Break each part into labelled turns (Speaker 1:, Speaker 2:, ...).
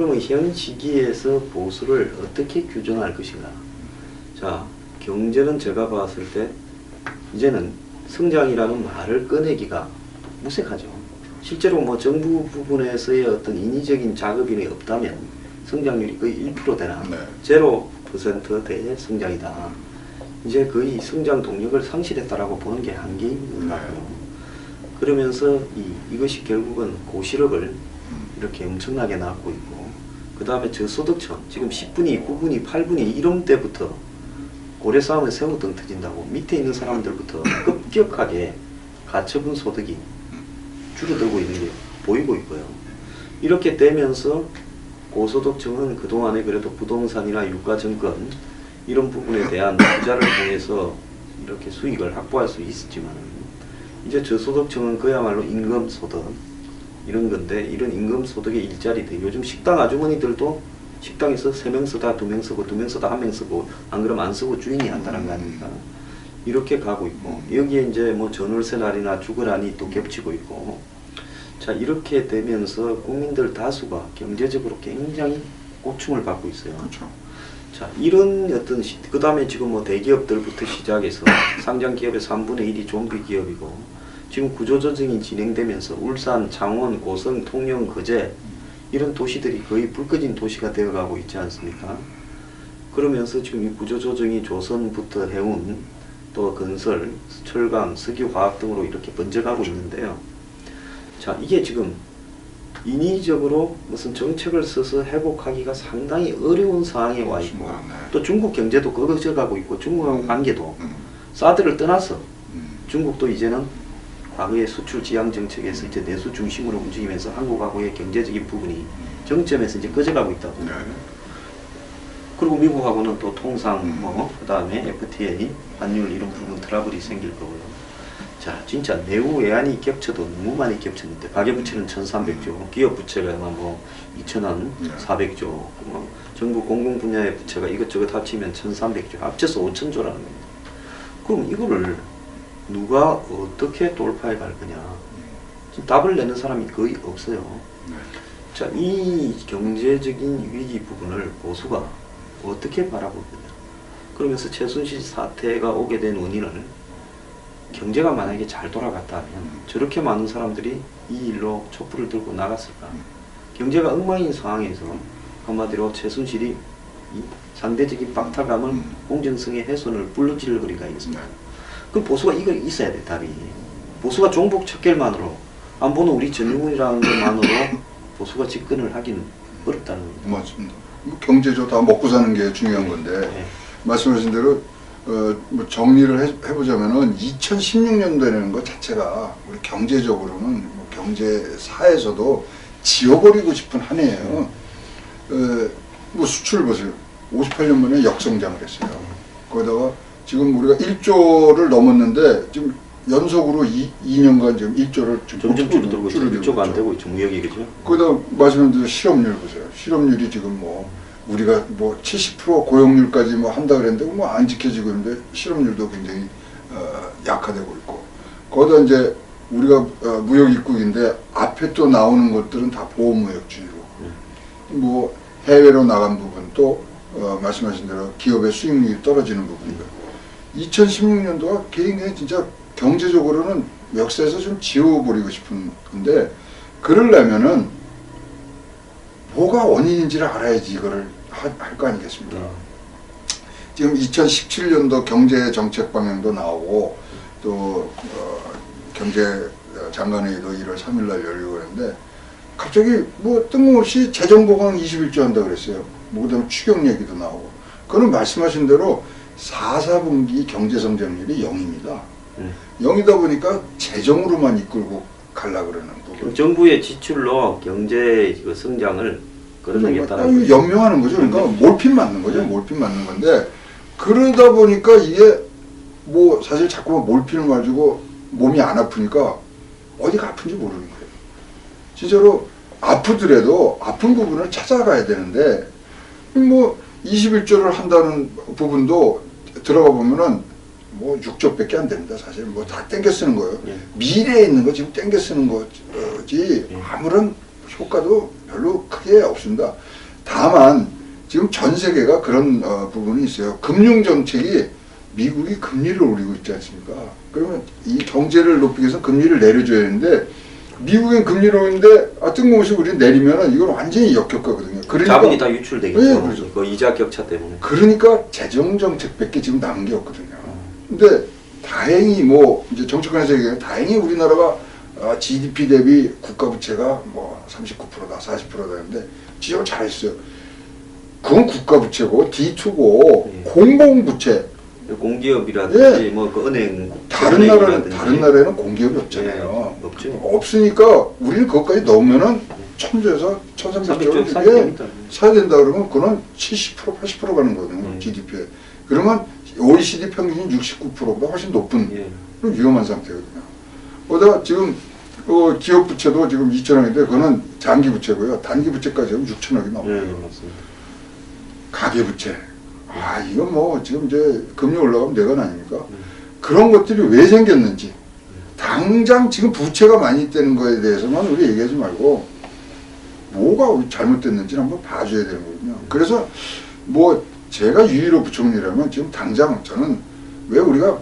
Speaker 1: 그러면 현 시기에서 보수를 어떻게 규정할 것인가? 자, 경제는 제가 봤을 때 이제는 성장이라는 말을 꺼내기가 무색하죠. 실제로 뭐 정부 부분에서의 어떤 인위적인 작업이 없다면 성장률이 거의 1% 되나 0%대의 성장이다. 이제 거의 성장 동력을 상실했다라고 보는 게 한계인 것 같고요. 그러면서 이것이 결국은 고실업을 이렇게 엄청나게 낳고 있고, 그 다음에 저소득층, 지금 10분위, 9분위, 8분위 이런 때부터 고래 싸움에 새우등 터진다고 밑에 있는 사람들부터 급격하게 가처분 소득이 줄어들고 있는 게 보이고 있고요. 이렇게 되면서 고소득층은 그동안에 그래도 부동산이나 유가증권 이런 부분에 대한 투자를 통해서 이렇게 수익을 확보할 수 있었지만, 이제 저소득층은 그야말로 임금소득 이런 건데, 이런 임금소득의 일자리들, 요즘 식당 아주머니들도 식당에서 3명 쓰다 2명 쓰고 2명 쓰다 1명 쓰고, 안 그러면 안 쓰고 주인이 한다는 거 아닙니까? 이렇게 가고 있고, 여기에 이제 뭐 전월세 날이나 주거난이 또 겹치고 있고, 자, 이렇게 되면서 국민들 다수가 경제적으로 굉장히 고충을 받고 있어요.
Speaker 2: 그렇죠.
Speaker 1: 자, 이런 어떤 그 다음에 지금 뭐 대기업들부터 시작해서 상장 기업의 3분의 1이 좀비 기업이고, 지금 구조조정이 진행되면서 울산, 창원, 고성, 통영, 거제 이런 도시들이 거의 불 꺼진 도시가 되어가고 있지 않습니까? 그러면서 지금 이 구조조정이 조선부터 해운, 또 건설, 철강, 석유화학 등으로 이렇게 번져가고 있는데요. 자, 이게 지금 인위적으로 무슨 정책을 써서 회복하기가 상당히 어려운 상황에 와 있고, 또 중국 경제도 꺼져가고 있고, 중국하고 관계도 사드를 떠나서 중국도 이제는 과거의 수출 지향 정책에서 이제 내수 중심으로 움직이면서 한국하고의 경제적인 부분이 정점에서 이제 꺼져가고 있다고. 그리고 미국하고는 또 통상 그 다음에 FTA, 환율 이런 부분 트러블이 생길 거고요. 자, 진짜 내후 외환이 겹쳐도 너무 많이 겹쳤는데, 가계부채는 1,300조, 기업부채가 뭐 2,000원, 400조, 뭐 정부 공공 분야의 부채가 이것저것 합치면 1,300조, 합쳐서 5,000조라는 겁니다. 그럼 이거를 누가 어떻게 돌파해 갈 거냐? 지금 답을 내는 사람이 거의 없어요. 자, 이 경제적인 위기 부분을 보수가 어떻게 바라볼 거냐? 그러면서 최순실 사태가 오게 된 원인을, 경제가 만약에 잘 돌아갔다면 저렇게 많은 사람들이 이 일로 촛불을 들고 나갔을까? 경제가 엉망인 상황에서 한마디로 최순실이 이 상대적인 박탈감을 공정성의 훼손을 불러지를 거리가 있습니다. 그럼 보수가 이걸 있어야 돼, 답이. 보수가 종북 척결만으로, 안 보는 우리 전유물이라는 것만으로 보수가 집권을 하기는 어렵다는 겁니다.
Speaker 2: 맞습니다. 뭐 경제죠. 다 먹고 사는 게 중요한 건데, 말씀하신 대로 뭐 정리를 해보자면은 2016년도에는 것 자체가 우리 경제적으로는 뭐 경제사에서도 지워버리고 싶은 한 해예요. 뭐 수출 보세요. 58년 만에 역성장을 했어요. 거기다가 지금 우리가 1조를 넘었는데 지금 연속으로 2년간 지금 1조를
Speaker 1: 점점 줄어들고 있죠. 1조가 안 되고 있죠. 무역이, 그죠?
Speaker 2: 거기다가 말씀하신 대로 실업률 보세요. 실업률이 지금 뭐 우리가 뭐 70% 고용률까지 뭐 한다 그랬는데 뭐 안 지켜지고 있는데 실업률도 굉장히 약화되고 있고, 거기다 이제 우리가 무역 입국인데 앞에 또 나오는 것들은 다 보호무역주의고, 뭐 해외로 나간 부분, 또 말씀하신 대로 기업의 수익률이 떨어지는 부분이고, 2016년도가 굉장히 진짜 경제적으로는 역사에서 좀 지워버리고 싶은 건데, 그러려면은 뭐가 원인인지를 알아야지 이거를 할 거 아니겠습니까? 지금 2017년도 경제 정책 방향도 나오고, 또 경제 장관회의도 1월 3일 날 열리고 그랬는데, 갑자기 뭐 뜬금없이 재정 보강 21조 한다 그랬어요. 뭐 그다음에 추경 얘기도 나오고. 그는 말씀하신 대로 4, 4분기 경제 성장률이 0입니다. 0이다 보니까 재정으로만 이끌고 갈라 그러는 부분.
Speaker 1: 정부의 지출로 경제 성장을 끌어내겠다는
Speaker 2: 연명하는 거죠. 그러니까 몰핀 맞는 거죠. 몰핀 맞는 건데, 그러다 보니까 이게 뭐 사실 자꾸 몰핀을 맞고 몸이 안 아프니까 어디가 아픈지 모르는 거예요. 진짜로 아프더라도 아픈 부분을 찾아가야 되는데, 뭐 21조를 한다는 부분도 들어가 보면은 뭐 6조밖에 안 됩니다. 사실 뭐 다 땡겨 쓰는 거예요. 미래에 있는 거 지금 땡겨 쓰는 거지 아무런 효과도 별로 크게 없습니다. 다만 지금 전 세계가 그런 부분이 있어요. 금융 정책이 미국이 금리를 올리고 있지 않습니까? 그러면 이 경제를 높이기 위해서 금리를 내려줘야 되는데 미국은 금리를 올리는데 뜬금없이 우리 내리면은 이건 완전히 역효과거든요. 그러니까
Speaker 1: 자본이 다 유출되겠죠.
Speaker 2: 네, 그렇죠.
Speaker 1: 그 이자 격차 때문에.
Speaker 2: 그러니까 재정 정책밖에 지금 남은 게 없거든요. 근데 다행히 뭐 이제 정치권에서 얘기하면 다행히 우리나라가 GDP 대비 국가 부채가 뭐 39%다, 40%다 했는데 지적을 잘했어요. 그건 국가 부채고 D2고
Speaker 1: 예.
Speaker 2: 공공 부채.
Speaker 1: 공기업이라든지
Speaker 2: 예.
Speaker 1: 뭐 그 은행
Speaker 2: 다른
Speaker 1: 은행이라든지.
Speaker 2: 나라에는 공기업이 없잖아요.
Speaker 1: 예, 없죠.
Speaker 2: 없으니까 우리는 그것까지 넣으면은 1000조에서 1300조
Speaker 1: 300조 사야 됩니다.
Speaker 2: 사야 된다 그러면 그건 70% 80% 가는 거거든요. GDP에. 그러면 OECD 평균이 69%보다 훨씬 높은
Speaker 1: 예.
Speaker 2: 위험한 상태거든요. 거기다 지금 기업 부채도 지금 2천억인데 그거는 장기 부채고요. 단기 부채까지 하면 6천억이
Speaker 1: 예,
Speaker 2: 넘어요.
Speaker 1: 맞습니다.
Speaker 2: 가계 부채. 이건 뭐 지금 이제 금리 올라가면 내건 아닙니까? 그런 것들이 왜 생겼는지 당장 지금 부채가 많이 되는 거에 대해서만 우리 얘기하지 말고 뭐가 잘못됐는지 한번 봐줘야 되는 거거든요. 그래서 뭐 제가 유일호 부총리라면 지금 당장 저는 왜 우리가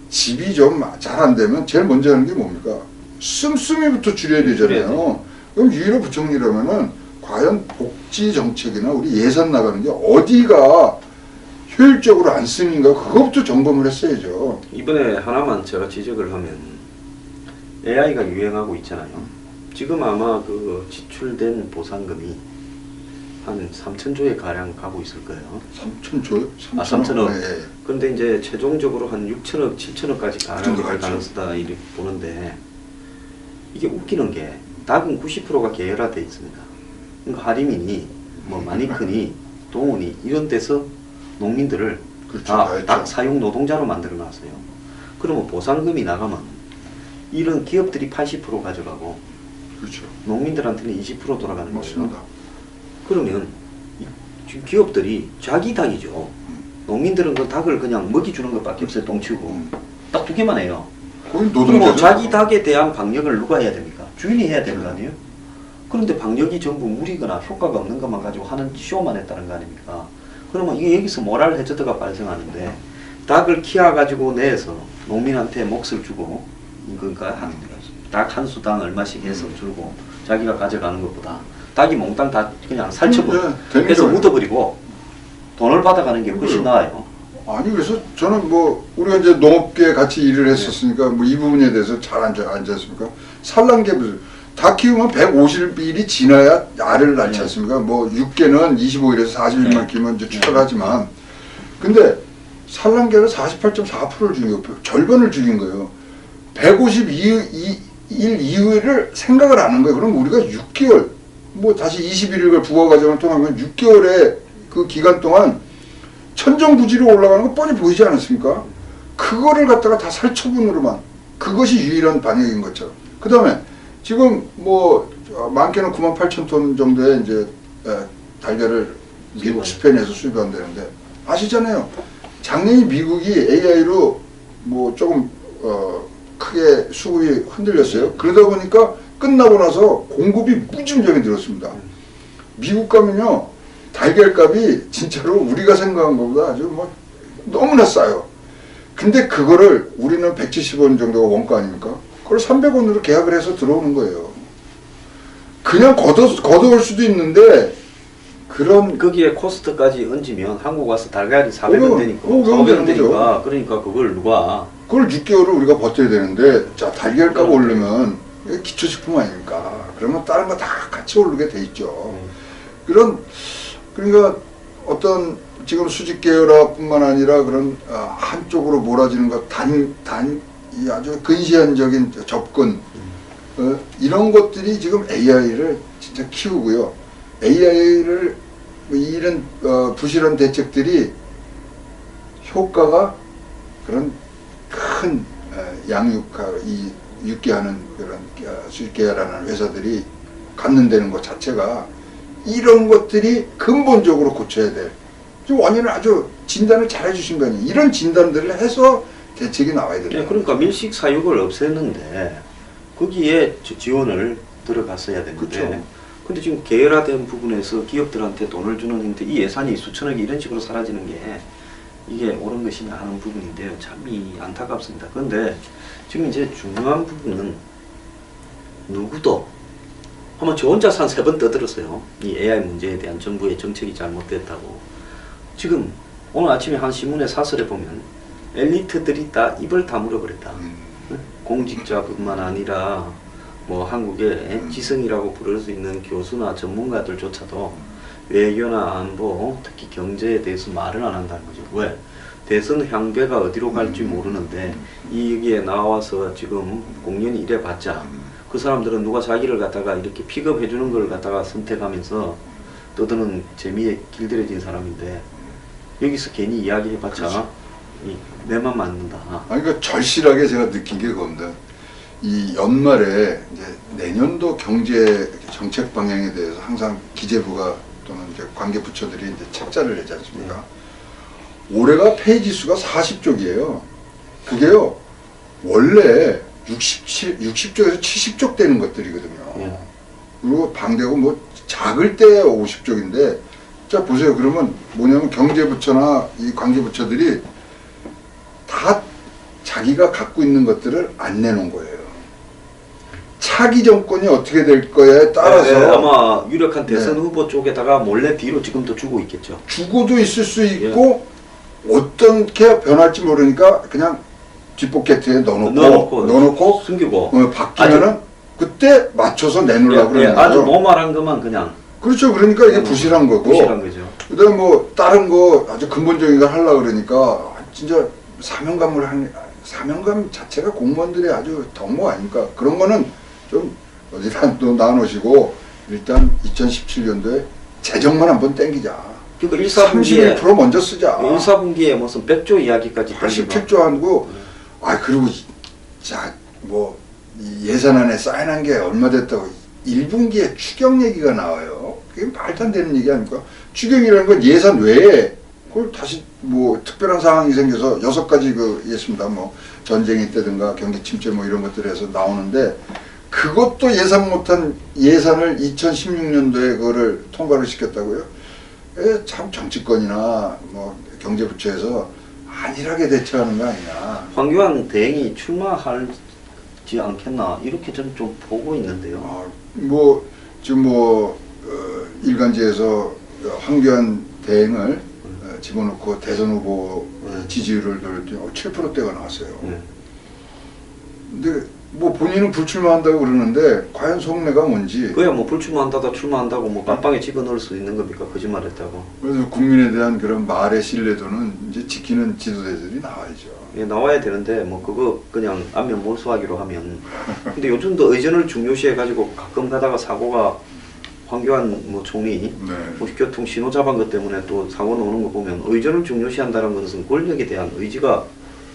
Speaker 2: 집이 좀 잘 안 되면 제일 먼저 하는 게 뭡니까? 씀씀이부터 줄여야 되잖아요. 그럼 유일호 부총리라면은 과연 복지 정책이나 우리 예산 나가는 게 어디가 효율적으로 안 쓰는가 그것부터 점검을 했어야죠.
Speaker 1: 이번에 하나만 제가 지적을 하면 AI가 유행하고 있잖아요. 지금 아마 그 지출된 보상금이 한 3천조에 가량 가고 있을 거예요.
Speaker 2: 3천조요?
Speaker 1: 3천억.
Speaker 2: 네.
Speaker 1: 그런데 이제 최종적으로 한 6천억, 7천억까지 가는
Speaker 2: 정도
Speaker 1: 걸
Speaker 2: 갈죠.
Speaker 1: 가능성이다 이렇게 보는데 이게 웃기는 게 닭은 90%가 계열화돼 있습니다. 그러니까 하리민이 뭐 마니크니 동훈이 이런 데서 농민들을
Speaker 2: 그렇죠,
Speaker 1: 다
Speaker 2: 다 했죠.
Speaker 1: 닭 사육 노동자로 만들어 놨어요. 그러면 보상금이 나가면 이런 기업들이 80% 가져가고
Speaker 2: 그렇죠.
Speaker 1: 농민들한테는 20% 돌아가는 거예요.
Speaker 2: 맞습니다.
Speaker 1: 그러면 지금 기업들이 자기 닭이죠. 농민들은 그 닭을 그냥 먹이 주는 것밖에 없어요. 똥치고 딱 2개만 해요.
Speaker 2: 거기
Speaker 1: 그리고
Speaker 2: 노동자
Speaker 1: 자기 닭에 대한 방역을 누가 해야 됩니까? 주인이 해야 되는 거 아니에요? 그런데 방역이 전부 무리거나 효과가 없는 것만 가지고 하는 쇼만 했다는 거 아닙니까? 그러면 이게 여기서 모랄 해저드가 발생하는데 닭을 키워가지고 내서 농민한테 몫을 주고 그러니까 닭 한 수당 얼마씩 해서 주고 자기가 가져가는 것보다 닭이 몽땅 다 그냥 살처분
Speaker 2: 되는
Speaker 1: 해서
Speaker 2: 거예요.
Speaker 1: 묻어버리고 돈을 받아가는 게 훨씬 나아요.
Speaker 2: 아니 그래서 저는 뭐 우리가 이제 농업계에 같이 일을 했었으니까 뭐 이 부분에 대해서 잘 앉지 않습니까? 산란계 무슨 닭 키우면 150일이 지나야 알을 낳지 않습니까? 뭐 6개는 25일에서 40일만 키우면 이제 추가하지만 근데 산란계는 48.4%를 죽인 거예요. 절반을 죽인 거예요. 152일 이후를 생각을 안 한 거예요. 그럼 우리가 6개월 뭐 다시 21일을 부화 과정을 통하면 6개월의 그 기간 동안 천정부지로 올라가는 거 뻔히 보이지 않았습니까? 그거를 갖다가 다 살처분으로만 그것이 유일한 방역인 것처럼. 그 다음에 지금 뭐 많게는 98,000톤 정도의 이제 달걀을 미국 스페인에서 수입한다는데 아시잖아요. 작년에 미국이 AI로 뭐 조금 크게 수급이 흔들렸어요. 그러다 보니까 끝나고 나서 공급이 무지무지하게 늘었습니다. 미국 가면요 달걀값이 진짜로 우리가 생각한 것보다 아주 뭐 너무나 싸요. 근데 그거를 우리는 170원 정도가 원가 아닙니까? 그걸 300원으로 계약을 해서 들어오는 거예요. 그냥 걷어올 수도 있는데 그런
Speaker 1: 거기에 코스트까지 얹으면 한국 와서 달걀이 400원
Speaker 2: 500원,
Speaker 1: 되니까
Speaker 2: 500원
Speaker 1: 400원 되니까
Speaker 2: 되죠.
Speaker 1: 그러니까 그걸 누가
Speaker 2: 그걸 6개월을 우리가 버텨야 되는데 자 달걀값 오르면 이게 기초식품 아닙니까? 그러면 다른 거 다 같이 오르게 돼 있죠. 그러니까 어떤 지금 수직 계열화뿐만 아니라 그런 한쪽으로 몰아지는 것 이 아주 근시안적인 접근 이런 것들이 지금 AI를 진짜 키우고요. AI를 이런 부실한 대책들이 효과가 그런 큰 이 육계하는 그런 수직 계열하는 회사들이 갖는다는 것 자체가 이런 것들이 근본적으로 고쳐야 될 원인을 아주 진단을 잘 해주신 거 아니에요. 이런 진단들을 해서 대책이 나와야 된다.
Speaker 1: 그러니까 밀식 사육을 없앴는데 거기에 지원을 들어갔어야 되는데
Speaker 2: 그쵸.
Speaker 1: 근데 지금 계열화된 부분에서 기업들한테 돈을 주는 형태, 이 예산이 수천억이 이런 식으로 사라지는 게 이게 옳은 것이냐 하는 부분인데요. 참이 안타깝습니다. 그런데 지금 이제 중요한 부분은 누구도 한번 저 혼자서 한 3번 떠들었어요. 이 AI 문제에 대한 정부의 정책이 잘못됐다고. 지금 오늘 아침에 한 신문의 사설에 보면 엘리트들이 다 입을 다물어버렸다. 공직자뿐만 아니라 뭐 한국의 지성이라고 부를 수 있는 교수나 전문가들조차도 외교나 안보, 특히 경제에 대해서 말을 안 한다는 거죠. 왜? 대선 향배가 어디로 갈지 모르는데 여기에 나와서 지금 공연히 이래봤자 그 사람들은 누가 자기를 갖다가 이렇게 픽업해주는 걸 갖다가 선택하면서 떠드는 재미에 길들여진 사람인데 여기서 괜히 이야기해봤자 내만 맞는다.
Speaker 2: 아니, 그러니까 절실하게 제가 느낀 게 그겁니다. 이 연말에 이제 내년도 경제 정책 방향에 대해서 항상 기재부가 또는 이제 관계 부처들이 이제 책자를 내지 않습니까? 올해가 페이지 수가 40쪽이에요. 그게요, 원래 60쪽에서 70쪽 되는 것들이거든요. 그리고 방대고 뭐 작을 때 50쪽인데, 자 보세요. 그러면 뭐냐면 경제부처나 이 관계부처들이 다 자기가 갖고 있는 것들을 안 내놓은 거예요. 차기 정권이 어떻게 될 거에 따라서
Speaker 1: 아마 유력한 대선 후보 쪽에다가 몰래 뒤로 지금도 주고 있겠죠.
Speaker 2: 주고도 있을 수 있고 어떻게 변할지 모르니까 그냥 뒷포켓에 넣어놓고
Speaker 1: 숨기고
Speaker 2: 바뀌면은 그때 맞춰서 내놓으려고 그러는 거죠.
Speaker 1: 아주 노말한 것만 그냥.
Speaker 2: 그렇죠. 그러니까 이게 부실한 거고.
Speaker 1: 부실한 거죠.
Speaker 2: 그다음에 뭐 다른 거 아주 근본적인 걸 하려고 그러니까 진짜 사명감 자체가 공무원들이 아주 덕목 아닙니까? 그런 거는 좀 어디다 또 나눠놓으시고 일단 2017년도에 재정만 한번 땡기자.
Speaker 1: 그러니까
Speaker 2: 31% 먼저 쓰자.
Speaker 1: 1사분기에 무슨 100조 이야기까지
Speaker 2: 87조 하고, 그리고 자 뭐 예산안에 사인한 게 얼마 됐다고 1분기에 추경 얘기가 나와요. 그게 말도 안 되는 얘기 아닙니까? 추경이라는 건 예산 외에 그걸 다시 뭐 특별한 상황이 생겨서 6가지 그 있습니다. 뭐 전쟁이 있다든가 경기 침체 뭐 이런 것들에서 나오는데 그것도 예상 못한 예산을 2016년도에 그거를 통과를 시켰다고요? 참 정치권이나 뭐 경제부처에서 안일하게 대처하는 거 아니냐.
Speaker 1: 황교안 대행이 출마하지 않겠나 이렇게 저는 좀 보고 있는데요.
Speaker 2: 뭐 지금 뭐 일간지에서 황교안 대행을 집어넣고 대선 후보 지지율을 7%대가 나왔어요. 근데 뭐 본인은 불출마한다고 그러는데 과연 속내가 뭔지.
Speaker 1: 그야 뭐 불출마한다다 출마한다고 뭐 깜빵에 집어넣을 수 있는 겁니까? 거짓말했다고.
Speaker 2: 그래서 국민에 대한 그런 말의 신뢰도는 이제 지키는 지도자들이 나와야죠.
Speaker 1: 예, 나와야 되는데 뭐 그거 그냥 안면 몰수하기로 하면. 근데 요즘도 의전을 중요시해 가지고 가끔 가다가 사고가 황교안 뭐 총리 뭐 교통 신호 잡은 것 때문에 또 사고 나오는 거 보면 의전을 중요시한다는 것은 권력에 대한 의지가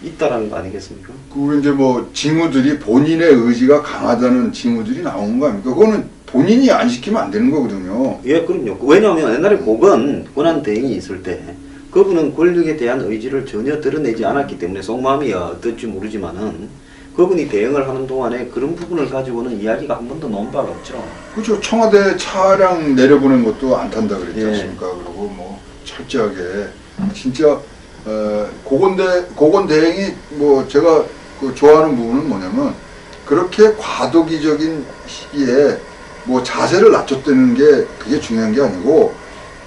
Speaker 1: 있다라는 거 아니겠습니까?
Speaker 2: 그 이제 뭐 징후들이 본인의 의지가 강하다는 징후들이 나온 거 아닙니까? 그거는 본인이 안 시키면 안 되는 거거든요.
Speaker 1: 예, 그럼요. 왜냐하면 옛날에 고건 권한 대행이 있을 때 그분은 권력에 대한 의지를 전혀 드러내지 않았기 때문에 속마음이 어떨지 모르지만은 그분이 대응을 하는 동안에 그런 부분을 가지고는 이야기가 한 번도 나온 바가 없죠.
Speaker 2: 그렇죠. 청와대 차량 내려보낸 것도 안 탄다 그랬지 않습니까? 그리고 뭐 철저하게 진짜 고건 대행이 뭐 제가 그 좋아하는 부분은 뭐냐면 그렇게 과도기적인 시기에 뭐 자세를 낮췄다는 게 그게 중요한 게 아니고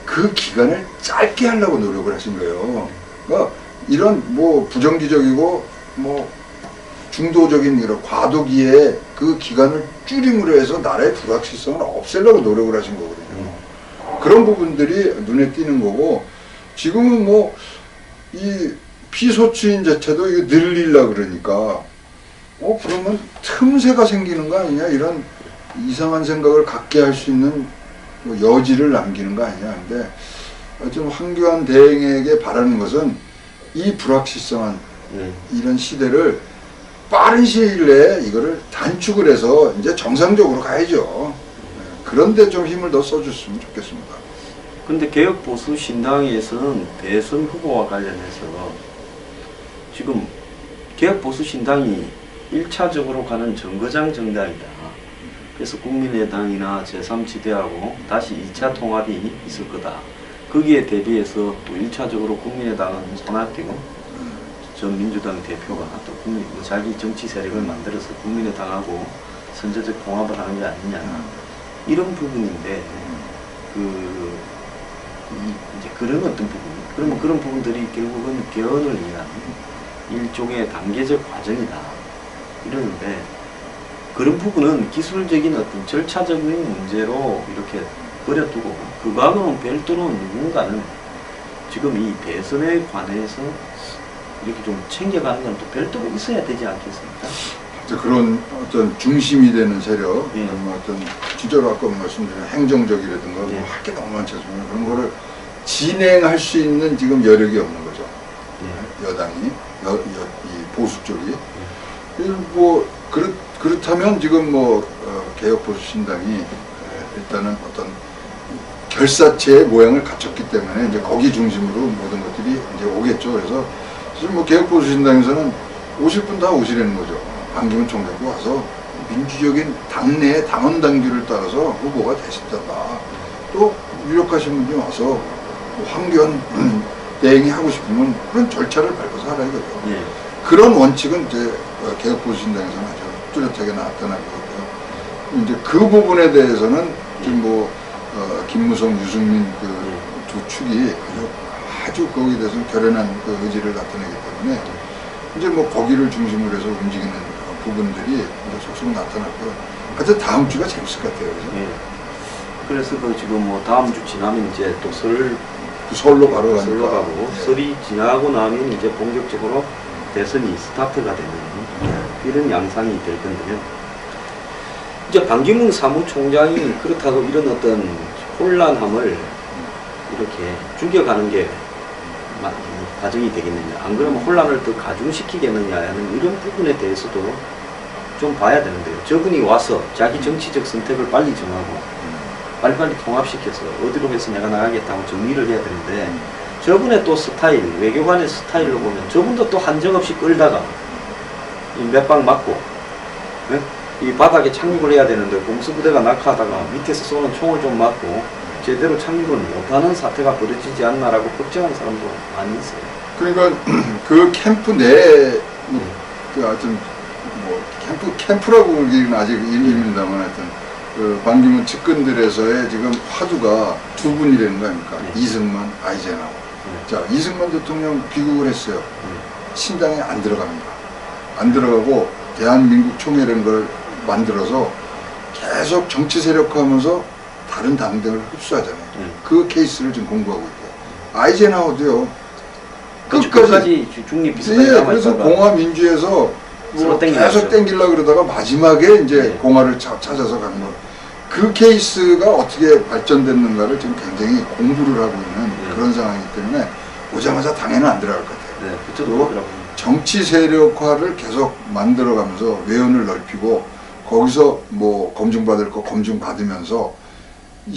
Speaker 2: 그 기간을 짧게 하려고 노력을 하신 거예요. 그러니까 이런 뭐 부정기적이고 뭐 중도적인 이런 과도기에 그 기간을 줄임으로 해서 나라의 불확실성을 없애려고 노력을 하신 거거든요. 그런 부분들이 눈에 띄는 거고 지금은 뭐 이 피소추인 자체도 이거 늘리려고 그러니까 그러면 틈새가 생기는 거 아니냐 이런 이상한 생각을 갖게 할 수 있는 뭐 여지를 남기는 거 아니냐. 근데 좀 황교안 대행에게 바라는 것은 이 불확실성한 이런 시대를 빠른 시일 내에 이거를 단축을 해서 이제 정상적으로 가야죠. 그런데 좀 힘을 더 써줬으면 좋겠습니다.
Speaker 1: 근데 개혁보수 신당에서는 대선 후보와 관련해서 지금 개혁보수 신당이 1차적으로 가는 정거장 정당이다. 그래서 국민의당이나 제3지대하고 다시 2차 통합이 있을 거다. 거기에 대비해서 또 1차적으로 국민의당은 손학규 전 민주당 대표가 또 자기 정치 세력을 만들어서 국민의당하고 선제적 통합을 하는 게 아니냐 이런 부분인데 이제 그런 어떤 부분 그러면 그런 부분들이 결국은 개헌을 위한 일종의 단계적 과정이다 이러는데 그런 부분은 기술적인 어떤 절차적인 문제로 이렇게 버려두고 그거하고는 별도로 누군가는 지금 이 대선에 관해서 이렇게 좀 챙겨가는 건 또 별도로 있어야 되지 않겠습니까?
Speaker 2: 그런 어떤 중심이 되는 세력,
Speaker 1: 예.
Speaker 2: 어떤 진짜로 아까 말씀드린 행정적이라든가
Speaker 1: 예.
Speaker 2: 할 게 너무 많지 않습니까? 그런 거를 진행할 수 있는 지금 여력이 없는 거죠.
Speaker 1: 예.
Speaker 2: 여당이, 이 보수 쪽이. 뭐 그렇다면 지금 개혁보수신당이 일단은 어떤 결사체의 모양을 갖췄기 때문에 이제 거기 중심으로 모든 것들이 이제 오겠죠. 그래서 지금 개혁보수신당에서는 오실 분 다 오시라는 거죠. 반기문 총장도 와서 민주적인 당내의 당원 당규를 따라서 후보가 되신다. 또 유력하신 분이 와서 황교안 대행이 하고 싶으면 그런 절차를 밟아서 하라 이거죠.
Speaker 1: 예.
Speaker 2: 그런 원칙은 이제 개혁보수신당에서는 아주 뚜렷하게 나타나고 있고요. 이제 그 부분에 대해서는 지금 김무성, 유승민 두 축이 아주 거기에 대해서 결연한 의지를 나타내기 때문에 이제 거기를 중심으로 해서 움직이는 부분들이 이제 속속 나타났고요. 하여튼 다음 주가 재밌을 것 같아요. 그래서,
Speaker 1: 예. 그래서 지금 다음 주 지나면 이제 또
Speaker 2: 설로 바로
Speaker 1: 설로
Speaker 2: 가니까.
Speaker 1: 가고
Speaker 2: 예.
Speaker 1: 설이 지나고 나면 이제 본격적으로 대선이 스타트가 되는 이런 양상이 될 건데요. 이제 반기문 사무총장이 그렇다고 이런 어떤 혼란함을 이렇게 죽여가는 게 과정이 되겠느냐, 안 그러면 혼란을 더 가중시키겠느냐 하는 이런 부분에 대해서도 좀 봐야 되는데요. 저분이 와서 자기 정치적 선택을 빨리 정하고 빨리빨리 통합시켜서 어디로 해서 내가 나가겠다고 정리를 해야 되는데 저분의 또 스타일, 외교관의 스타일로 보면 저분도 또 한정없이 끌다가 몇 방 맞고 이 바닥에 착륙을 해야 되는데 공수부대가 낙하하다가 밑에서 쏘는 총을 좀 맞고 제대로 착륙을 못하는 사태가 벌어지지 않나라고 걱정하는 사람도 많이 있어요.
Speaker 2: 그러니까 그 캠프 내 하여튼 캠프라고 그러기는 아직 일입니다만 하여튼 반기문 측근들에서의 지금 화두가 두 분이라는 거 아닙니까?
Speaker 1: 네.
Speaker 2: 이승만, 아이젠하워. 자, 이승만 대통령 귀국을 했어요. 신당에 안 들어갑니다. 안 들어가고 대한민국 총회라는 걸 만들어서 계속 정치 세력화하면서 다른 당들을 흡수하잖아요. 그 케이스를 지금 공부하고 있고 아이젠하워도요.
Speaker 1: 끝까지 중립 비슷하게
Speaker 2: 예, 그래서 공화민주에서 계속 땡기려고 그러다가 마지막에 이제 공화를 찾아서 가는 거. 그 케이스가 어떻게 발전됐는가를 지금 굉장히 공부를 하고 있는 그런 상황이기 때문에 오자마자 당에는 안 들어갈 것 같아요.
Speaker 1: 네, 그쪽으로
Speaker 2: 정치 세력화를 계속 만들어가면서 외연을 넓히고 거기서 검증받을 거 검증받으면서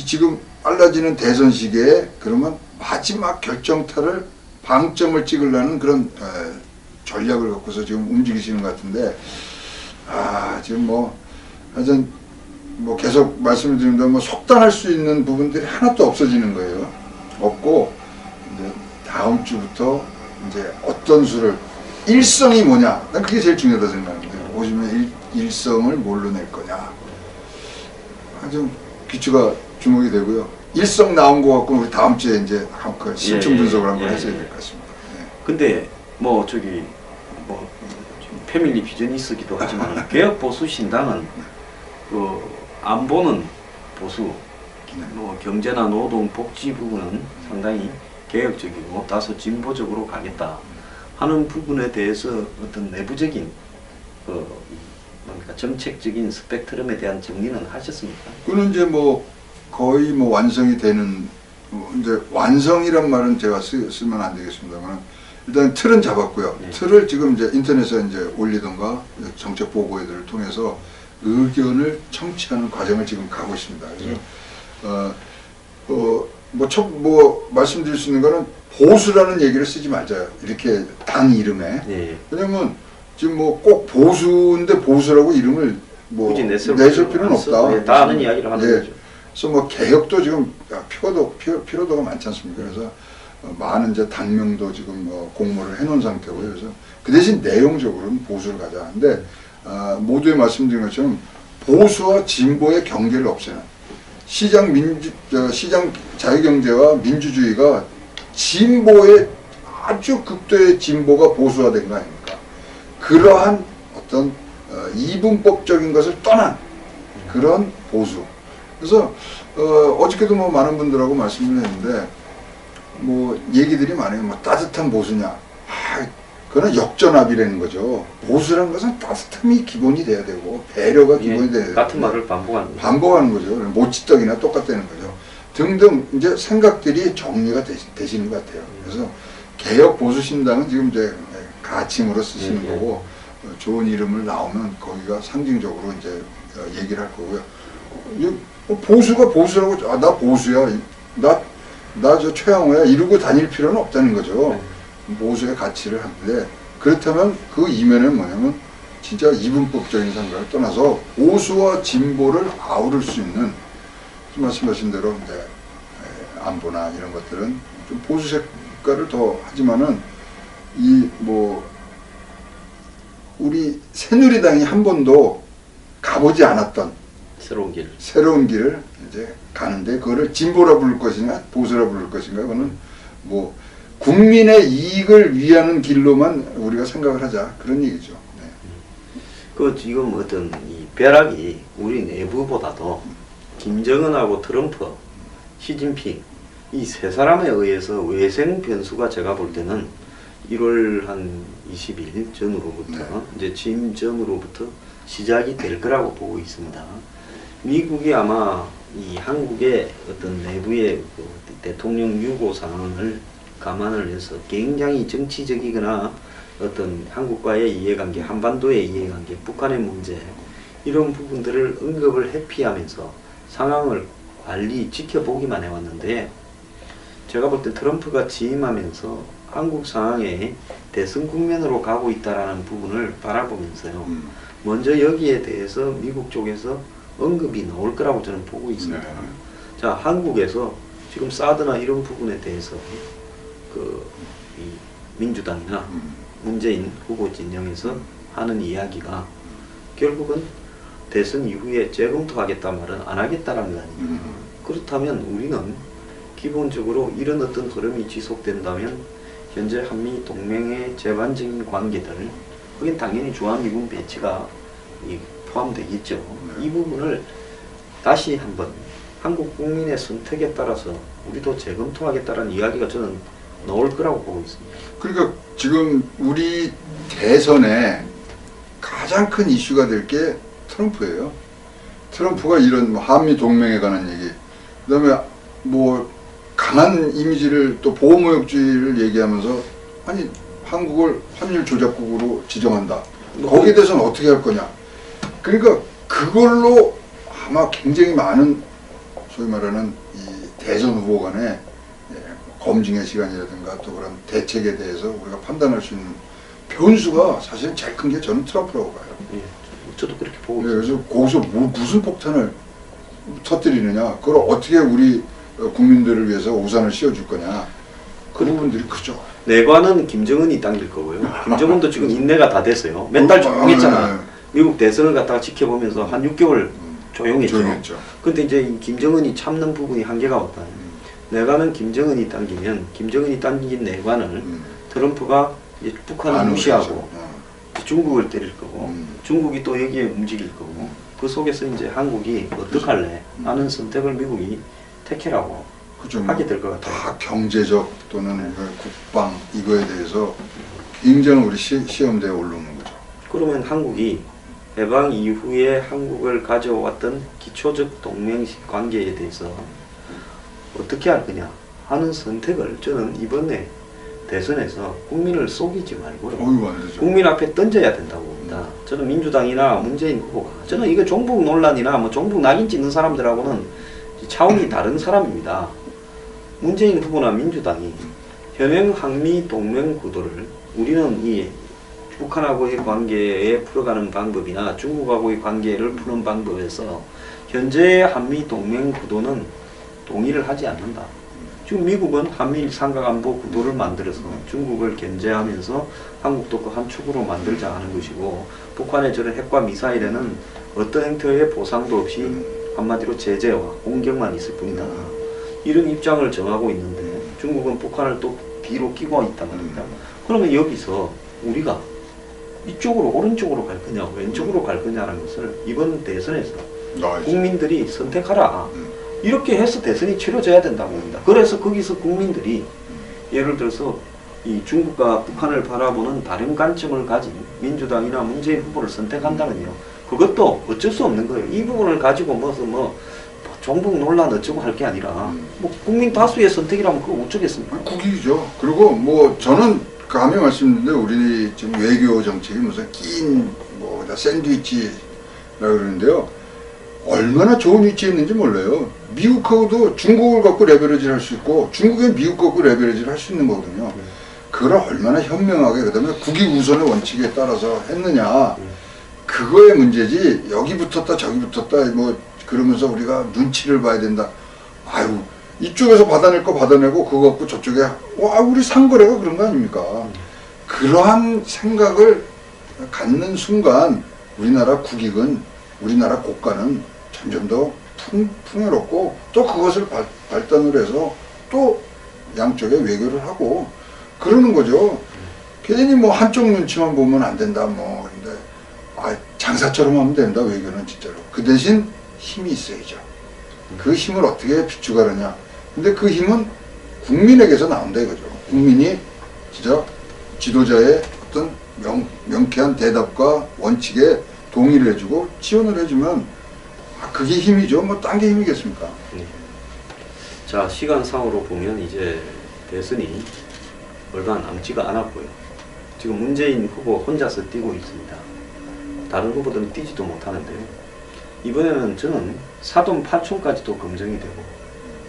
Speaker 2: 지금 빨라지는 대선 시기에 그러면 마지막 결정타를 방점을 찍으려는 그런 전략을 갖고서 지금 움직이시는 것 같은데 지금 하여튼 계속 말씀을 드리면 속단할 수 있는 부분들이 하나도 없어지는 거예요. 없고 이제 다음 주부터 이제 어떤 수를 일성이 뭐냐? 난 그게 제일 중요하다 생각하는데 보시면 일성을 뭘로 낼 거냐? 아주 기초가 주목이 되고요. 일성 나온 거 갖고 우리 다음 주에 이제 한번 심층 분석을 한번 했어야 될 것 같습니다.
Speaker 1: 근데 패밀리 비전이스기도 하지만 개혁 보수 신당은 안보는 보수, 경제나 노동, 복지 부분은 상당히 개혁적이고 다소 진보적으로 가겠다 하는 부분에 대해서 어떤 내부적인 정책적인 스펙트럼에 대한 정리는 하셨습니까?
Speaker 2: 그는 이제 거의 완성이 되는 이제 완성이란 말은 제가 쓰면 안 되겠습니다만 일단 틀은 잡았고요. 틀을 지금 이제 인터넷에 이제 올리던가 정책 보고회들을 통해서 의견을 청취하는 과정을 지금 가고 있습니다. 그래서 말씀드릴 수 있는 거는 보수라는 얘기를 쓰지 말자요. 이렇게 당 이름에. 왜냐면 지금 꼭 보수인데 보수라고 이름을 뭐
Speaker 1: 굳이 내세울
Speaker 2: 필요는 없다.
Speaker 1: 예, 다 아는 이야기를 하는
Speaker 2: 예.
Speaker 1: 거죠.
Speaker 2: 그래서 뭐 개혁도 지금 필요도가 많지 않습니까? 그래서 많은 이제 당명도 지금 뭐 공모를 해놓은 상태고요. 그래서 그 대신 내용적으로는 보수를 가자 하는데 모두에 말씀드린 것처럼 보수와 진보의 경계를 없애는 시장 자유경제와 민주주의가 진보의 아주 극도의 진보가 보수화된 거 아닙니까? 그러한 어떤 이분법적인 것을 떠난 그런 보수. 그래서 어저께도 뭐 많은 분들하고 말씀을 했는데 뭐 얘기들이 많아요. 뭐 따뜻한 보수냐? 그건 역전압이라는 거죠. 보수라는 것은 따뜻함이 기본이 돼야 되고 배려가 기본이 돼야 되고
Speaker 1: 같은 말을 반복하는 거죠.
Speaker 2: 반복하는 거죠. 모찌떡이나 똑같다는 거죠. 등등 이제 생각들이 정리가 되시는 것 같아요. 그래서 개혁 보수 신당은 지금 이제 가칭으로 쓰시는 거고 좋은 이름을 나오면 거기가 상징적으로 이제 얘기를 할 거고요. 보수가 보수라고 나 보수야. 나 저 최양호야 이러고 다닐 필요는 없다는 거죠. 보수의 가치를 하는데 그렇다면 그 이면은 뭐냐면 진짜 이분법적인 생각을 떠나서 보수와 진보를 아우를 수 있는 말씀하신 대로 이제 안보나 이런 것들은 좀 보수 색깔을 더 하지만은 이 뭐 우리 새누리당이 한 번도 가보지 않았던 새로운 길을 이제 가는데 그거를 진보라 부를 것이냐 보수라 부를 것인가 그거는 뭐 국민의 이익을 위하는 길로만 우리가 생각을 하자 그런 얘기죠. 네.
Speaker 1: 그 지금 어떤 이 벼락이 우리 내부보다도 김정은하고 트럼프, 시진핑 이 세 사람에 의해서 외생 변수가 제가 볼 때는 1월 한 20일 전으로부터 이제 취임 전으로부터 시작이 될 거라고 보고 있습니다. 미국이 아마 이 한국의 어떤 내부의 그 대통령 유고 상황을 감안을 해서 굉장히 정치적이거나 어떤 한국과의 이해관계, 한반도의 이해관계, 북한의 문제 이런 부분들을 언급을 회피하면서 상황을 관리, 지켜보기만 해왔는데 제가 볼 때 트럼프가 취임하면서 한국 상황에 대선 국면으로 가고 있다라는 부분을 바라보면서요. 먼저 여기에 대해서 미국 쪽에서 언급이 나올 거라고 저는 보고 있습니다. 자, 한국에서 지금 사드나 이런 부분에 대해서 이 민주당이나 문재인 후보 진영에서 하는 이야기가 결국은 대선 이후에 재검토하겠다 말은 안 하겠다라는 거 아닙니까? 그렇다면 우리는 기본적으로 이런 어떤 흐름이 지속된다면 현재 한미 동맹의 제반적인 관계들 거긴 당연히 주한미군 배치가 포함되겠죠. 이 부분을 다시 한번 한국 국민의 선택에 따라서 우리도 재검토하겠다는 이야기가 저는 나올 거라고 보고 있습니다.
Speaker 2: 그러니까 지금 우리 대선에 가장 큰 이슈가 될 게 트럼프예요. 트럼프가 이런 뭐 한미 동맹에 관한 얘기, 그다음에 뭐 강한 이미지를 또 보호무역주의를 얘기하면서 아니 한국을 환율 조작국으로 지정한다. 거기에 대해서는 어떻게 할 거냐. 그러니까 그걸로 아마 굉장히 많은 소위 말하는 이 대선 후보 간의 검증의 시간이라든가 또 그런 대책에 대해서 우리가 판단할 수 있는 변수가 사실 제일 큰 게 저는 트럼프라고 봐요.
Speaker 1: 예, 저도 그렇게 보고
Speaker 2: 네,
Speaker 1: 있습니다.
Speaker 2: 그래서 거기서 무슨 폭탄을 터뜨리느냐, 그걸 어떻게 우리 국민들을 위해서 우산을 씌워줄 거냐, 그 부분들이 크죠.
Speaker 1: 내관은 김정은이 당길 거고요. 김정은도 지금 인내가 다 됐어요. 몇 달 조용했잖아. 미국 대선을 갖다가 지켜보면서 한 6개월 조용했죠. 근데 이제 이 김정은이 참는 부분이 한계가 왔다. 내관은 김정은이 당기면 김정은이 당긴 내관을 트럼프가 이제 북한을 무시하고 중국을 때릴 거고 중국이 또 여기에 움직일 거고 그 속에서 이제 한국이 어떡할래 하는 선택을 미국이 택해라고
Speaker 2: 그렇죠.
Speaker 1: 하게 될 것 같아요.
Speaker 2: 다 경제적 또는 국방 이거에 대해서 굉장히 우리 시험대에 오르는 거죠.
Speaker 1: 그러면 한국이 해방 이후에 한국을 가져왔던 기초적 동맹 관계에 대해서 어떻게 할 거냐 하는 선택을 저는 이번에 대선에서 국민을 속이지 말고요. 국민 앞에 던져야 된다고 봅니다. 저는 민주당이나 문재인 후보가 저는 이거 종북 논란이나 뭐 종북 낙인 찍는 사람들하고는 차원이 다른 사람입니다. 문재인 후보나 민주당이 현행 한미 동맹 구도를 우리는 이 북한하고의 관계에 풀어가는 방법이나 중국하고의 관계를 푸는 방법에서 현재 한미 동맹 구도는 동의를 하지 않는다. 지금 미국은 한미일 삼각안보 구도를 만들어서 중국을 견제하면서 한국도 그 한 축으로 만들자 하는 것이고, 북한의 저런 핵과 미사일에는 어떤 형태의 보상도 없이 한마디로 제재와 공격만 있을 뿐이다. 이런 입장을 정하고 있는데 중국은 북한을 또 뒤로 끼고 있단 말입니다. 그러면 여기서 우리가 이쪽으로 오른쪽으로 갈 거냐 왼쪽으로 갈 거냐라는 것을 이번 대선에서 국민들이 선택하라. 이렇게 해서 대선이 치러져야 된다고 봅니다. 그래서 거기서 국민들이 예를 들어서 이 중국과 북한을 바라보는 다른 관점을 가진 민주당이나 문재인 후보를 선택한다면요, 그것도 어쩔 수 없는 거예요. 이 부분을 가지고 뭐 종북 논란 어쩌고 할 게 아니라 뭐 국민 다수의 선택이라면 그거 어쩌겠습니까?
Speaker 2: 국익이죠. 그리고 뭐 저는 감히 말씀드리는데 우리 지금 외교 정책이 무슨 낀 뭐 샌드위치라 그러는데요. 얼마나 좋은 위치에 있는지 몰라요. 미국하고도 중국을 갖고 레버리지를 할 수 있고 중국에 미국 갖고 레버리지를 할 수 있는 거거든요. 그걸 얼마나 현명하게 그다음에 국익 우선의 원칙에 따라서 했느냐. 그거의 문제지 여기 붙었다 저기 붙었다 뭐 그러면서 우리가 눈치를 봐야 된다. 아유 이쪽에서 받아낼 거 받아내고 그거 갖고 저쪽에 와 우리 상거래가 그런 거 아닙니까? 그러한 생각을 갖는 순간 우리나라 국익은 우리나라 국가는 점점 더 풍요롭고 또 그것을 발단을 해서 또 양쪽에 외교를 하고 그러는 거죠. 괜히 뭐 한쪽 눈치만 보면 안 된다 뭐 근데 장사처럼 하면 된다 외교는 진짜로. 그 대신 힘이 있어야죠. 그 힘을 어떻게 비추가느냐. 근데 그 힘은 국민에게서 나온다 이거죠. 국민이 진짜 지도자의 어떤 명쾌한 대답과 원칙에 동의를 해주고 지원을 해주면 그게 힘이죠. 뭐 딴 게 힘이겠습니까?
Speaker 1: 네. 자, 시간상으로 보면 이제 대선이 얼마 남지가 않았고요. 지금 문재인 후보 혼자서 뛰고 있습니다. 다른 후보들은 뛰지도 못하는데요. 이번에는 저는 사돈 파촌까지도 검증이 되고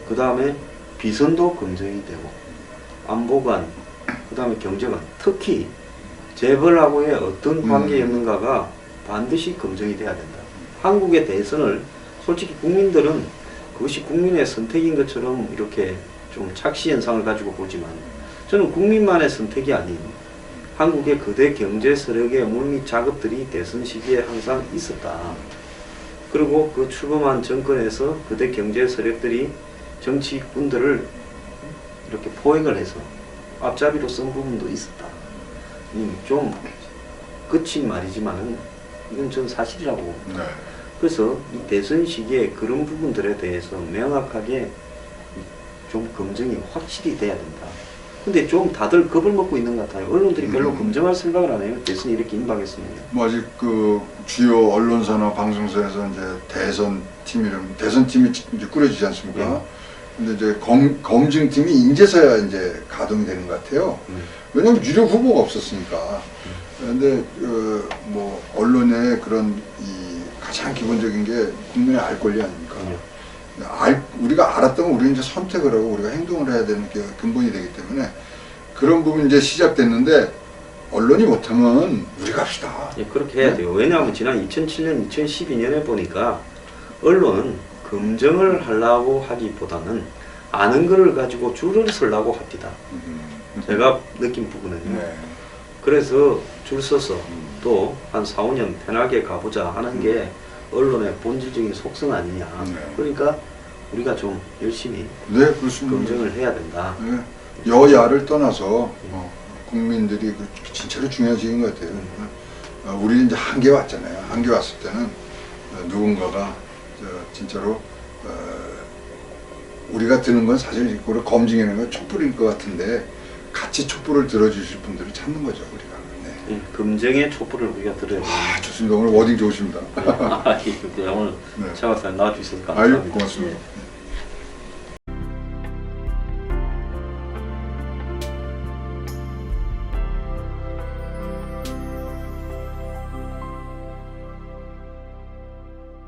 Speaker 1: 그 다음에 비선도 검증이 되고 안보관, 그 다음에 경제관, 특히 재벌하고의 어떤 관계였는가가 반드시 검증이 돼야 된다. 한국의 대선을 솔직히 국민들은 그것이 국민의 선택인 것처럼 이렇게 좀 착시 현상을 가지고 보지만 저는 국민만의 선택이 아닌 한국의 거대 경제 세력의 물밑 작업들이 대선 시기에 항상 있었다. 그리고 그 출범한 정권에서 거대 경제 세력들이 정치꾼들을 이렇게 포획을 해서 앞잡이로 쓴 부분도 있었다. 좀 거친 말이지만은 이건 전 사실이라고 봅니다.
Speaker 2: 네.
Speaker 1: 그래서 이 대선 시기에 그런 부분들에 대해서 명확하게 좀 검증이 확실히 돼야 된다. 근데 좀 다들 겁을 먹고 있는 것 같아요. 언론들이 별로 검증할 생각을 안 해요. 대선이 이렇게 임박했으면.
Speaker 2: 뭐 아직 그 주요 언론사나 방송사에서 이제 대선팀이 이제 꾸려지지 않습니까?
Speaker 1: 네.
Speaker 2: 근데 이제 검증팀이 이제서야 이제 가동이 되는 것 같아요. 왜냐면 유력 후보가 없었으니까. 근데 뭐 언론의 그런 이 가장 기본적인 게 국민의 알 권리 아닙니까? 우리가 알았다면 우리는 이제 선택을 하고 우리가 행동을 해야 되는 게 근본이 되기 때문에 그런 부분이 이제 시작됐는데 언론이 못하면 우리가 합시다.
Speaker 1: 예, 그렇게 해야 돼요. 왜냐하면 지난 2007년, 2012년에 보니까 언론은 검증을 하려고 하기보다는 아는 거를 가지고 줄을 서려고 합니다. 제가 느낀 부분은요.
Speaker 2: 네.
Speaker 1: 그래서 줄 서서 또 한 4, 5년 편하게 가보자 하는 게 언론의 본질적인 속성 아니냐.
Speaker 2: 네.
Speaker 1: 그러니까 우리가 좀 열심히
Speaker 2: 네, 그렇습니다.
Speaker 1: 검증을 해야 된다.
Speaker 2: 네. 여야를 떠나서 국민들이 진짜로 중요한 시기인 것 같아요. 우리는 이제 한계 왔잖아요. 한계 왔을 때는 누군가가 진짜로 우리가 드는 건 사실 이거를 검증하는 건 촛불일 것 같은데 같이 촛불을 들어주실 분들을 찾는 거죠 우리가. 네.
Speaker 1: 예, 검증의 촛불을 우리가 들어야 됩니다.
Speaker 2: 좋습니다. 오늘 워딩 좋으십니다.
Speaker 1: 오늘
Speaker 2: 네.
Speaker 1: 차 박사님 나와주셔서
Speaker 2: 아유
Speaker 1: 감사합니다.
Speaker 2: 고맙습니다.